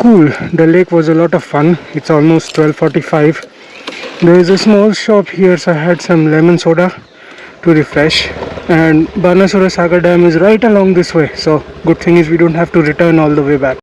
cool. The lake was a lot of fun. It's almost 12:45. There is a small shop here, so I had some lemon soda to refresh. And Banasura Sagar Dam is right along this way, so good thing is we don't have to return all the way back.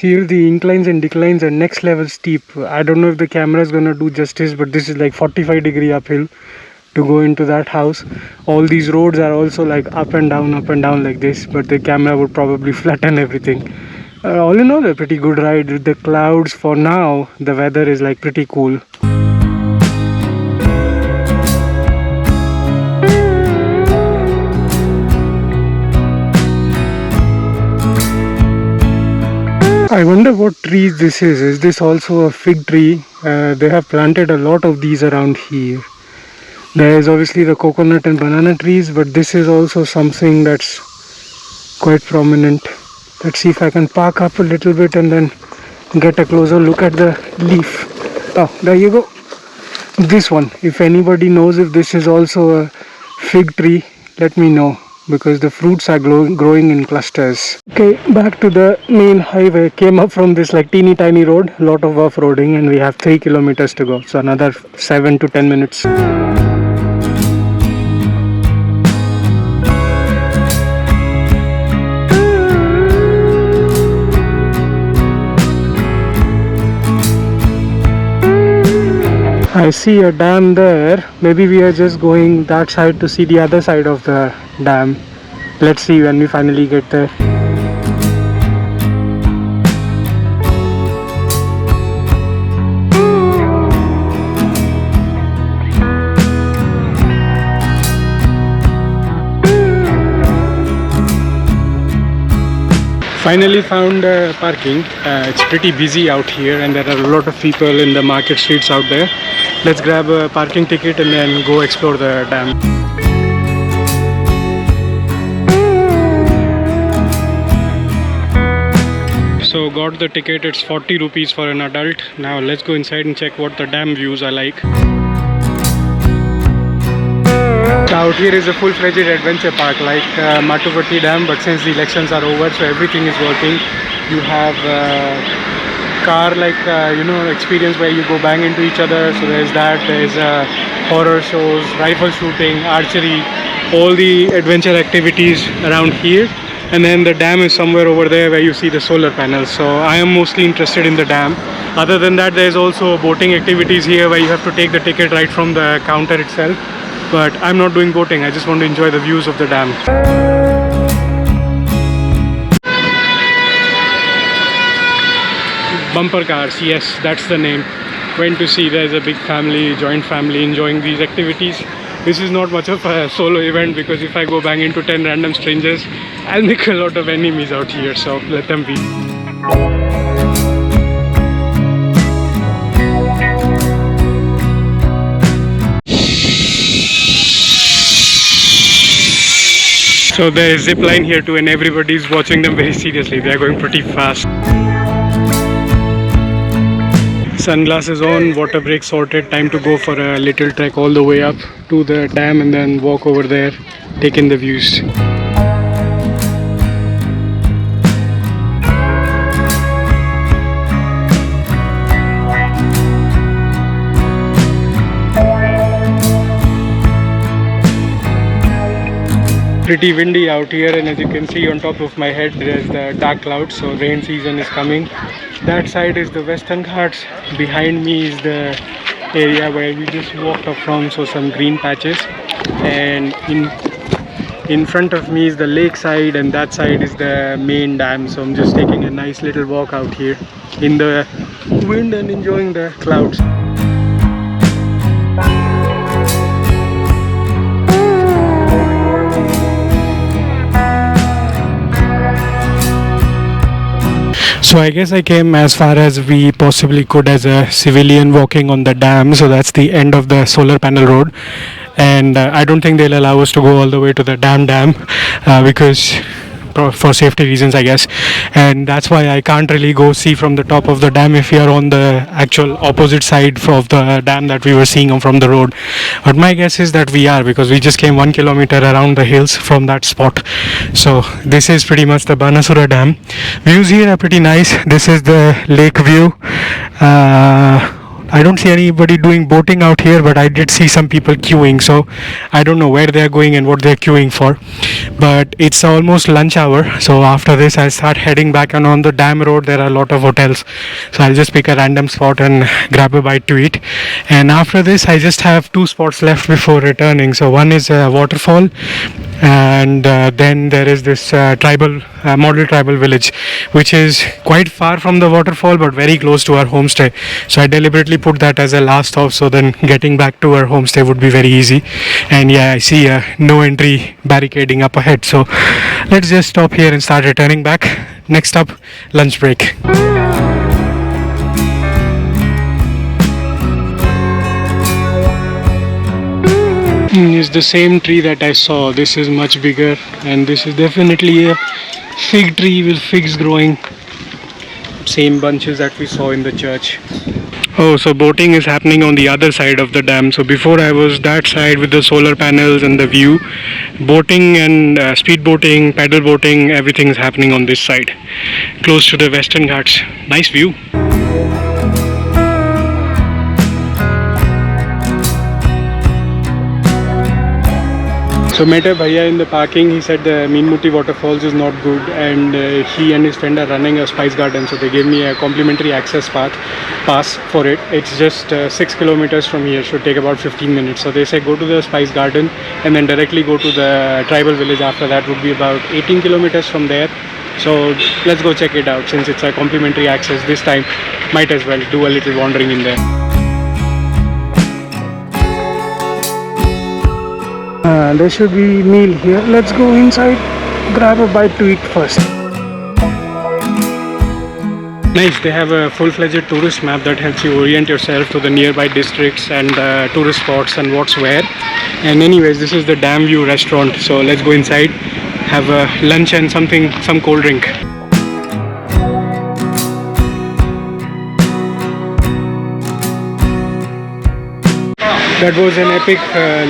Here the inclines and declines are next level steep. I don't know if the camera is gonna do justice, but this is like 45-degree uphill to go into that house. All these roads are also like up and down like this, but the camera would probably flatten everything. All in all, a pretty good ride with the clouds. For now, the weather is like pretty cool. I wonder what tree this is. Is this also a fig tree? They have planted a lot of these around here. There is obviously the coconut and banana trees, but this is also something that's quite prominent. Let's see if I can park up a little bit and then get a closer look at the leaf. Oh, there you go. This one. If anybody knows if this is also a fig tree, let me know, because the fruits are growing in clusters. Okay, back to the main highway. Came up from this like teeny tiny road, lot of off-roading, and we have 3 kilometers to go, so another 7 to 10 minutes. I see a dam there. Maybe we are just going that side to see the other side of the dam. Let's see when we finally get there. Finally found parking. It's pretty busy out here and there are a lot of people in the market streets out there. Let's grab a parking ticket and then go explore the dam. So got the ticket. It's 40 rupees for an adult. Now let's go inside and check what the dam views are like. Out here is a full-fledged adventure park like Matupatti Dam, but since the elections are over, so everything is working. You have car like experience where you go bang into each other, so there's that. There's horror shows, rifle shooting, archery, all the adventure activities around here. And then the dam is somewhere over there where you see the solar panels. So I am mostly interested in the dam. Other than that, there's also boating activities here where you have to take the ticket right from the counter itself. But I'm not doing boating, I just want to enjoy the views of the dam. Bumper cars, yes, that's the name. Went to see there's a big family, joint family enjoying these activities. This is not much of a solo event because if I go bang into 10 random strangers, I'll make a lot of enemies out here, so let them be. So there is zip line here too and everybody is watching them very seriously. They are going pretty fast. Sunglasses on, water break sorted, time to go for a little trek all the way up to the dam and then walk over there, take in the views. Pretty windy out here, and as you can see on top of my head there's the dark clouds, so rain season is coming. That side is the Western Ghats. Behind me is the area where we just walked up from, so some green patches, and in front of me is the lake side and that side is the main dam. So I'm just taking a nice little walk out here in the wind and enjoying the clouds. So I guess I came as far as we possibly could as a civilian walking on the dam. So that's the end of the solar panel road, and I don't think they'll allow us to go all the way to the dam because for safety reasons, I guess, and that's why I can't really go see from the top of the dam if you are on the actual opposite side of the dam that we were seeing from the road. But my guess is that we are, because we just came 1 kilometer around the hills from that spot. So this is pretty much the Banasura Dam. Views here are pretty nice. This is the lake view. I don't see anybody doing boating out here, but I did see some people queuing, so I don't know where they are going and what they're queuing for. But it's almost lunch hour, so after this I'll start heading back, and on the dam road there are a lot of hotels, so I'll just pick a random spot and grab a bite to eat. And after this I just have 2 spots left before returning. So one is a waterfall, and then there is this model tribal village, which is quite far from the waterfall but very close to our homestay. So I deliberately put that as a last stop, so then getting back to our homestay would be very easy. And yeah, I see a no entry barricading up ahead, so let's just stop here and start returning back. Next up, lunch break. Is the same tree that I saw. This is much bigger, and this is definitely a fig tree with figs growing. Same bunches that we saw in the church. Oh, so boating is happening on the other side of the dam. So before I was that side with the solar panels and the view. Boating and speed boating, paddle boating, everything is happening on this side, close to the Western Ghats. Nice view. So met a bhaiya in the parking. He said the Meenmuti waterfalls is not good, and he and his friend are running a spice garden, so they gave me a complimentary access pass for it. It's just 6 kilometers from here, should take about 15 minutes. So they say go to the spice garden and then directly go to the tribal village. After that would be about 18 kilometers from there. So let's go check it out. Since it's a complimentary access this time, might as well do a little wandering in there. There should be meal here. Let's go inside, grab a bite to eat first. Nice, they have a full-fledged tourist map that helps you orient yourself to the nearby districts and tourist spots and what's where. And anyways, this is the Dam View restaurant, so let's go inside, have a lunch and some cold drink. That was an epic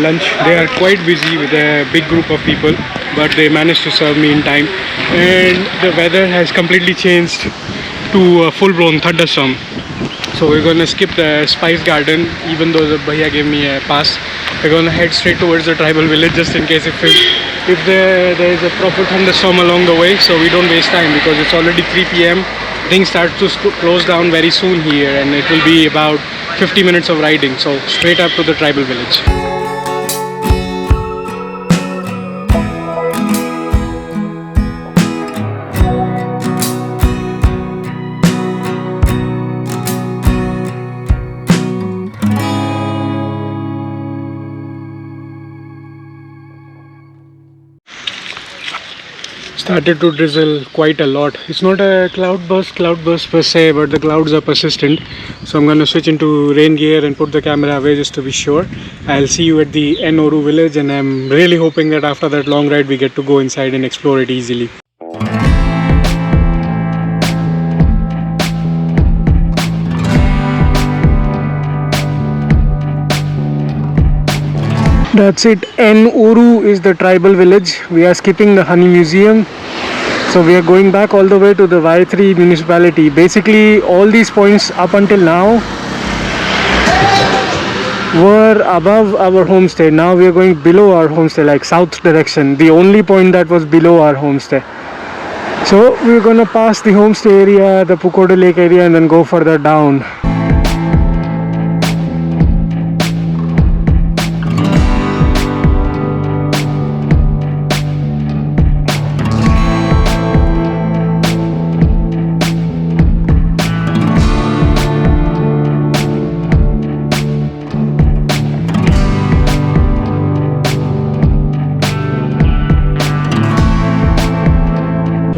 lunch. They are quite busy with a big group of people, but they managed to serve me in time. And the weather has completely changed to a full-blown thunderstorm. So we're going to skip the spice garden, even though the bhaiya gave me a pass. We're going to head straight towards the tribal village, just in case if there is a proper thunderstorm along the way, so we don't waste time, because it's already 3 p.m. Things start to close down very soon here, and it will be about 50 minutes of riding, so straight up to the tribal village. Started to drizzle quite a lot. It's not a cloudburst per se, but the clouds are persistent. So I'm going to switch into rain gear and put the camera away just to be sure. I'll see you at the En Ooru village, and I'm really hoping that after that long ride we get to go inside and explore it easily. That's it. En Ooru is the tribal village. We are skipping the honey museum. So we are going back all the way to the Y3 municipality. Basically all these points up until now were above our homestay. Now we are going below our homestay, like south direction. The only point that was below our homestay. So we're gonna pass the homestay area, the Pukoda Lake area, and then go further down.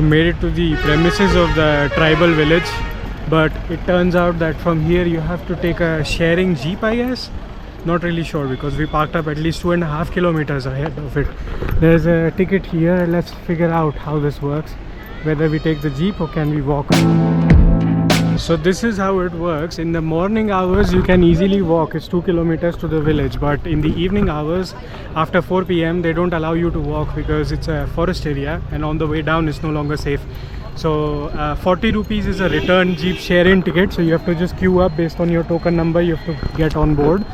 made it to the premises of the tribal village, but it turns out that from here you have to take a sharing jeep, I guess. Not really sure because we parked up at least 2.5 kilometers ahead of it. There's a ticket here. Let's figure out how this works, whether we take the jeep or can we walk. So this is how it works. In the morning hours you can easily walk, it's 2 kilometers to the village, but in the evening hours after 4 p.m. they don't allow you to walk because it's a forest area and on the way down it's no longer safe. So 40 rupees is a return jeep share-in ticket, so you have to just queue up based on your token number, you have to get on board.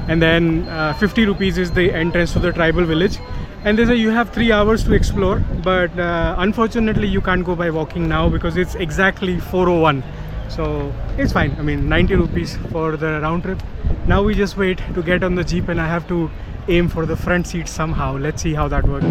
And then 50 rupees is the entrance to the tribal village. And they say you have 3 hours to explore, but unfortunately you can't go by walking now because it's exactly 4:01. So it's fine. I mean 90 rupees for the round trip. Now we just wait to get on the jeep and I have to aim for the front seat somehow. Let's see how that works.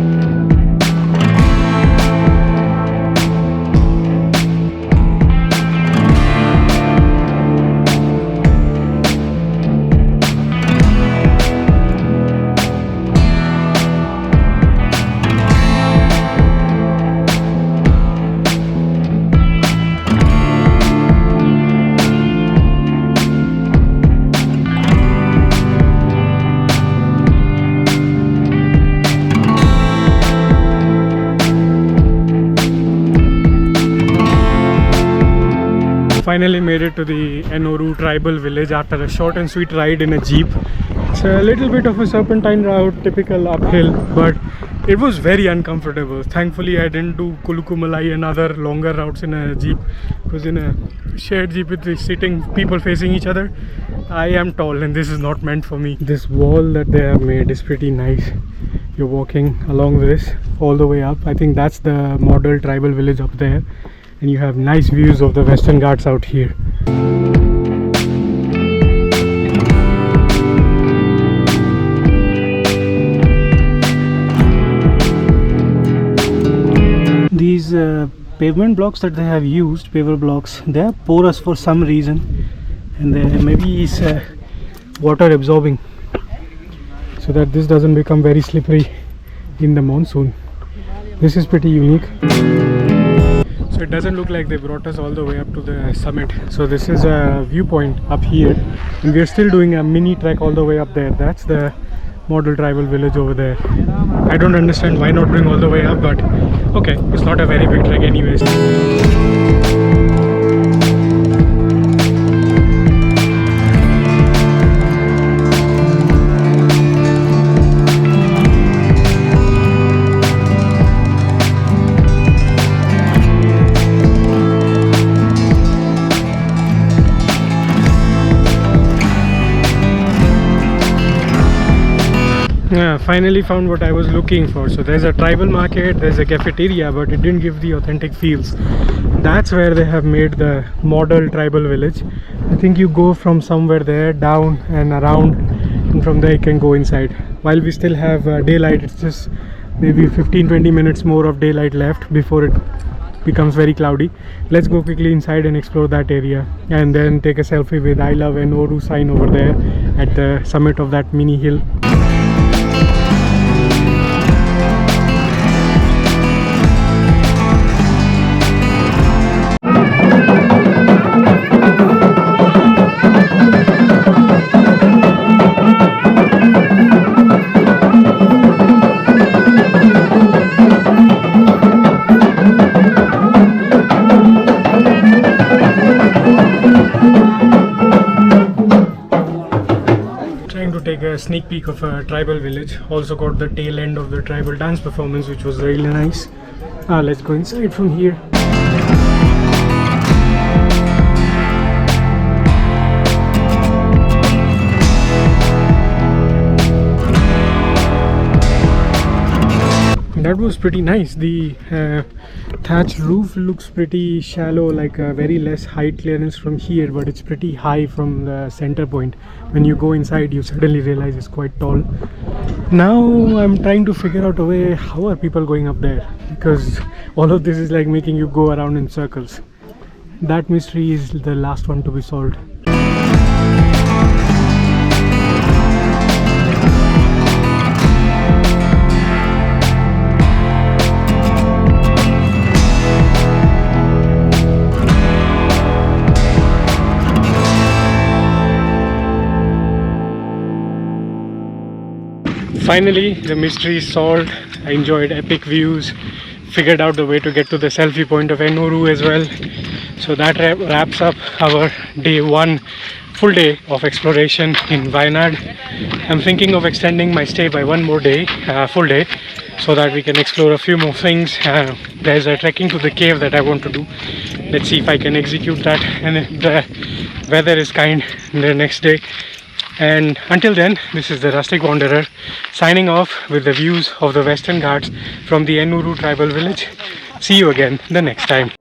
Finally made it to the En Ooru tribal village after a short and sweet ride in a jeep. It's a little bit of a serpentine route, typical uphill, but it was very uncomfortable. Thankfully I didn't do Kulukumalai and other longer routes in a jeep, because in a shared jeep with the sitting people facing each other, I am tall and this is not meant for me. This wall that they have made is pretty nice. You're walking along this all the way up. I think that's the model tribal village up there. And you have nice views of the Western Ghats out here. These pavement blocks that they have used, paver blocks, they are porous for some reason, and they maybe is water absorbing, so that this doesn't become very slippery in the monsoon. This is pretty unique. So it doesn't look like they brought us all the way up to the summit. So this is a viewpoint up here and we are still doing a mini trek all the way up there. That's the model tribal village over there. I don't understand why not bring all the way up, but okay, it's not a very big trek anyways. Yeah, finally found what I was looking for. So there's a tribal market, there's a cafeteria, but it didn't give the authentic feels. That's where they have made the model tribal village. I think you go from somewhere there down and around, and from there you can go inside. While we still have daylight, it's just maybe 15-20 minutes more of daylight left before it becomes very cloudy. Let's go quickly inside and explore that area and then take a selfie with I love En Ooru sign over there at the summit of that mini hill. Take a sneak peek of a tribal village. Also got the tail end of the tribal dance performance, which was really nice. Let's go inside from here. That was pretty nice. The thatched roof looks pretty shallow, like a very less height clearance from here, but it's pretty high from the center point. When you go inside, you suddenly realize it's quite tall. Now I'm trying to figure out a way, how are people going up there, because all of this is like making you go around in circles. That mystery is the last one to be solved. Finally, the mystery is solved. I enjoyed epic views, figured out the way to get to the selfie point of En Ooru as well. So that wraps up our day one, full day of exploration in Wayanad. I'm thinking of extending my stay by one more day, full day, so that we can explore a few more things. There's a trekking to the cave that I want to do. Let's see if I can execute that, and if the weather is kind the next day. And until then, this is the Rustic Wanderer signing off with the views of the Western Ghats from the En Ooru tribal village. See you again the next time.